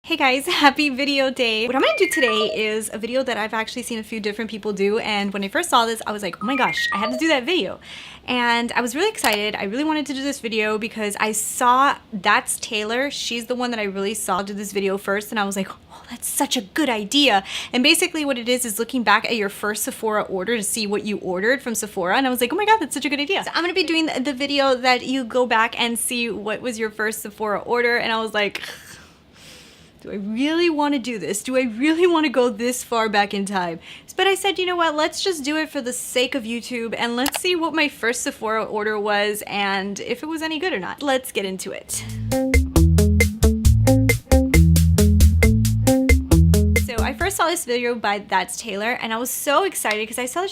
Hey guys, happy video day. What I'm gonna do today is a video that I've actually seen a few different people do, and when I first saw this I was like, oh my gosh, I have to do that video. And I was really excited. I really wanted to do this video because I saw That's Taylor. She's the one that I really saw do this video first, and I was like, oh, that's such a good idea. And basically what it is looking back at your first Sephora order to see what you ordered from Sephora, and I was like, oh my god, that's such a good idea. So I'm gonna be doing the video that you go back and see what was your first Sephora order, and I was like, do I really want to do this? Do I really want to go this far back in time? But I said, you know what, let's just do it for the sake of YouTube, and let's see what my first Sephora order was and if it was any good or not. Let's get into it. So I first saw this video by That's Taylor, and I was so excited because I saw that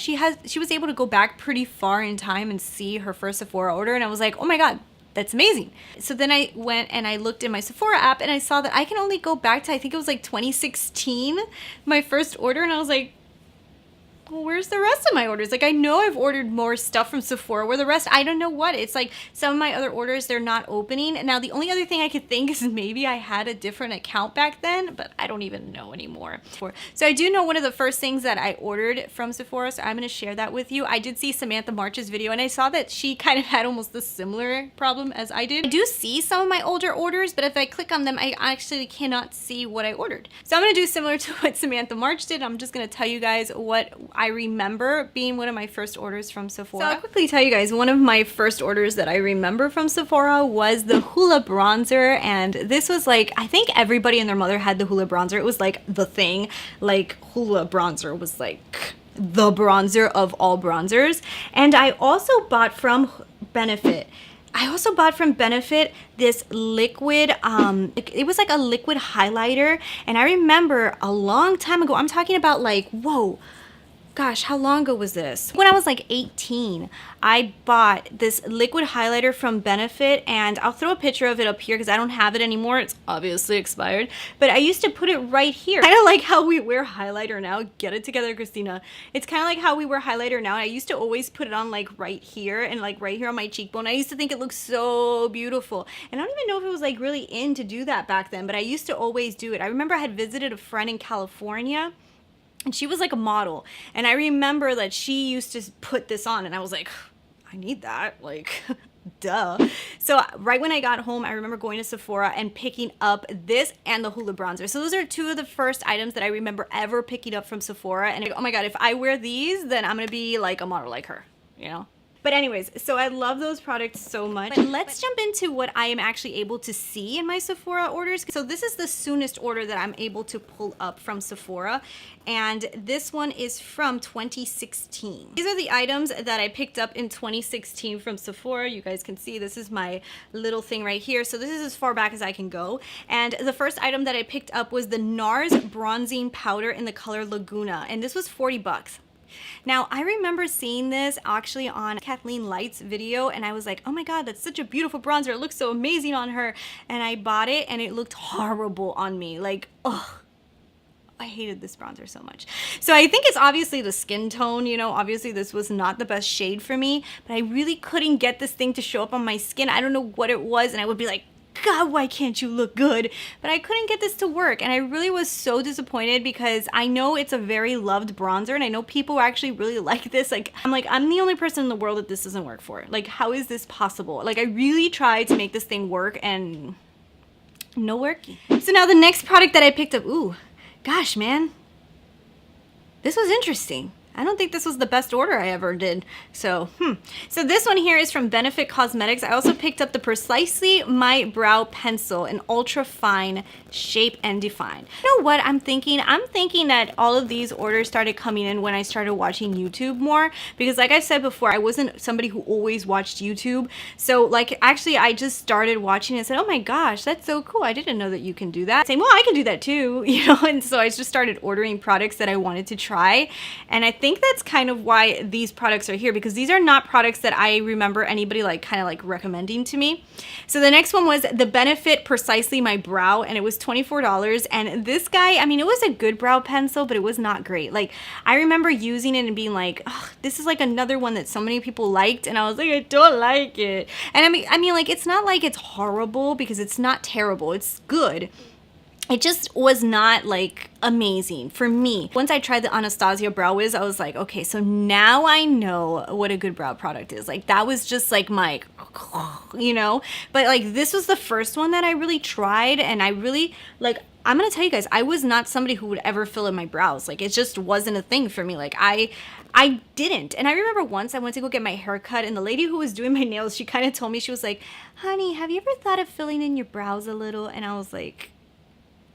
she was able to go back pretty far in time and see her first Sephora order, and I was like, oh my god, that's amazing. So then I went and I looked in my Sephora app and I saw that I can only go back to, I think it was like 2016, my first order, and I was like, well, where's the rest of my orders? Like, I know I've ordered more stuff from Sephora, where the rest, I don't know what. It's like some of my other orders, they're not opening. And now the only other thing I could think is maybe I had a different account back then, but I don't even know anymore. So I do know one of the first things that I ordered from Sephora, so I'm gonna share that with you. I did see Samantha March's video, and I saw that she kind of had almost the similar problem as I did. I do see some of my older orders, but if I click on them, I actually cannot see what I ordered. So I'm gonna do similar to what Samantha March did. I'm just gonna tell you guys what I remember being one of my first orders from Sephora. So I'll quickly tell you guys, one of my first orders that I remember from Sephora was the Hoola bronzer, and this was like, I think everybody and their mother had the Hoola bronzer. It was like the thing, like Hoola bronzer was like the bronzer of all bronzers. And I also bought from Benefit. This liquid, it was like a liquid highlighter, and I remember a long time ago, I'm talking about like, whoa, gosh, how long ago was this? When I was like 18, I bought this liquid highlighter from Benefit, and I'll throw a picture of it up here because I don't have it anymore. It's obviously expired, but I used to put it right here. Kind of like how we wear highlighter now. Get it together, Christina. It's kind of like how we wear highlighter now. I used to always put it on like right here and like right here on my cheekbone. I used to think it looked so beautiful, and I don't even know if it was like really in to do that back then, but I used to always do it. I remember I had visited a friend in California, and she was like a model, and I remember that she used to put this on, and I was like, I need that, like, duh. So right when I got home, I remember going to Sephora and picking up this and the Hoola bronzer. So those are two of the first items that I remember ever picking up from Sephora, and oh my god, if I wear these, then I'm gonna be like a model like her, you know? But anyways, so I love those products so much. But let's jump into what I am actually able to see in my Sephora orders. So this is the soonest order that I'm able to pull up from Sephora, and this one is from 2016. These are the items that I picked up in 2016 from Sephora. You guys can see this is my little thing right here. So this is as far back as I can go. And the first item that I picked up was the NARS bronzing powder in the color Laguna, and this was 40 bucks. Now, I remember seeing this actually on Kathleen Light's video, and I was like, oh my god, that's such a beautiful bronzer. It looks so amazing on her. And I bought it, and it looked horrible on me. Like, ugh. I hated this bronzer so much. So I think it's obviously the skin tone, you know, obviously this was not the best shade for me, but I really couldn't get this thing to show up on my skin. I don't know what it was, and I would be like, God, why can't you look good? But I couldn't get this to work, and I really was so disappointed because I know it's a very loved bronzer, and I know people actually really like this. Like, I'm the only person in the world that this doesn't work for. Like, how is this possible? Like, I really tried to make this thing work, and no working. So now the next product that I picked up, ooh, gosh, man, this was interesting. I don't think this was the best order I ever did. So, So this one here is from Benefit Cosmetics. I also picked up the Precisely My Brow Pencil in Ultra Fine Shape and Define. You know what I'm thinking? I'm thinking that all of these orders started coming in when I started watching YouTube more. Because like I said before, I wasn't somebody who always watched YouTube. So like, actually, I just started watching and said, oh my gosh, that's so cool. I didn't know that you can do that. Saying, well, I can do that too, you know? And so I just started ordering products that I wanted to try. And I think that's kind of why these products are here, because these are not products that I remember anybody like kind of like recommending to me. So the next one was the Benefit Precisely My Brow, and it was $24. And this guy, I mean, it was a good brow pencil, but it was not great. Like, I remember using it and being like, oh, this is like another one that so many people liked, and I was like, I don't like it. And I mean like, it's not like it's horrible, because it's not terrible, it's good. it just was not like amazing for me. Once I tried the Anastasia Browiz, I was like, okay, so now I know what a good brow product is. Like that was just like my, you know, but like this was the first one that I really tried, and I really like, I'm gonna tell you guys, I was not somebody who would ever fill in my brows. Like it just wasn't a thing for me. Like I didn't. And I remember once I went to go get my hair cut, and the lady who was doing my nails, she kind of told me, she was like, honey, have you ever thought of filling in your brows a little? And I was like,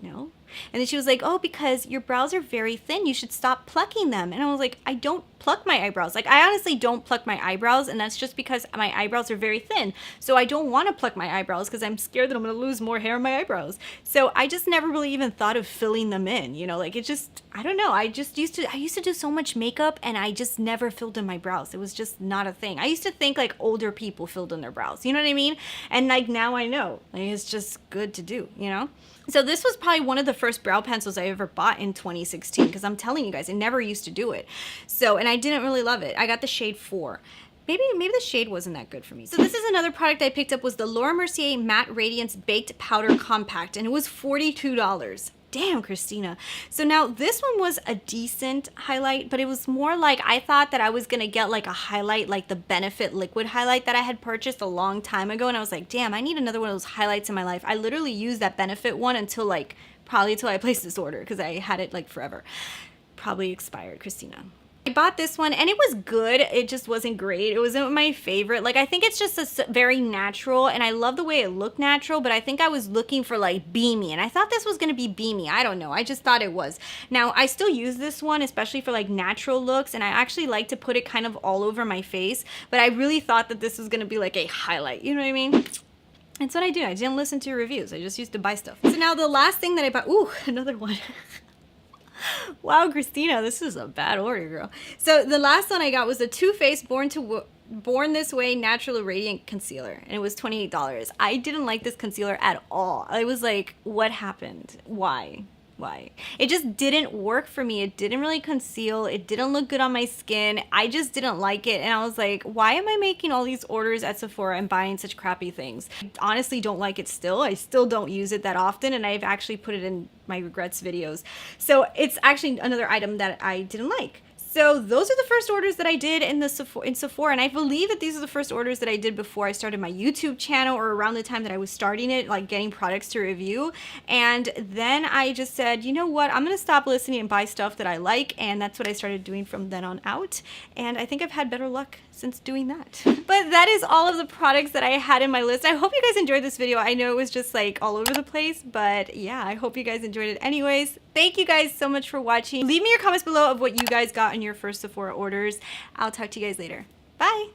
no. And then she was like, oh, because your brows are very thin, you should stop plucking them. And I was like, I don't pluck my eyebrows. Like I honestly don't pluck my eyebrows, and that's just because my eyebrows are very thin. So I don't want to pluck my eyebrows because I'm scared that I'm going to lose more hair on my eyebrows. So I just never really even thought of filling them in, you know, like it just, I don't know. I used to do so much makeup, and I just never filled in my brows. It was just not a thing. I used to think like older people filled in their brows, you know what I mean? And like now I know, like it's just good to do, you know? So this was probably one of the first brow pencils I ever bought in 2016, because I'm telling you guys, I never used to do it. So, and I didn't really love it. I got the shade 4. Maybe the shade wasn't that good for me. So this is another product I picked up, was the Laura Mercier Matte Radiance Baked Powder Compact, and it was $42. Damn, Christina. So now this one was a decent highlight, but it was more like, I thought that I was gonna get like a highlight like the Benefit liquid highlight that I had purchased a long time ago, and I was like, damn, I need another one of those highlights in my life. I literally used that Benefit one until like, probably until I placed this order, because I had it like forever. Probably expired, Christina. I bought this one, and it was good. It just wasn't great. It wasn't my favorite. Like, I think it's just a very natural, and I love the way it looked natural, but I think I was looking for like beamy, and I thought this was gonna be beamy. I don't know. I just thought it was. Now, I still use this one, especially for like natural looks, and I actually like to put it kind of all over my face, but I really thought that this was gonna be like a highlight. You know what I mean? That's what I do. I didn't listen to reviews. I just used to buy stuff. So now the last thing that I bought, ooh, another one. Wow, Christina, this is a bad order, girl. So the last one I got was the Too Faced Born This Way Natural Radiant Concealer, and it was $28. I didn't like this concealer at all. I was like, what happened? Why? It just didn't work for me. It didn't really conceal. It didn't look good on my skin. I just didn't like it, and I was like, why am I making all these orders at Sephora and buying such crappy things? I honestly don't like it still. I still don't use it that often, and I've actually put it in my regrets videos. So it's actually another item that I didn't like. So those are the first orders that I did in Sephora, and I believe that these are the first orders that I did before I started my YouTube channel, or around the time that I was starting it, like getting products to review. And then I just said, you know what, I'm gonna stop listening and buy stuff that I like, and that's what I started doing from then on out. And I think I've had better luck since doing that. But that is all of the products that I had in my list. I hope you guys enjoyed this video. I know it was just like all over the place, but yeah, I hope you guys enjoyed it anyways. Thank you guys so much for watching. Leave me your comments below of what you guys got in your first Sephora orders. I'll talk to you guys later. Bye.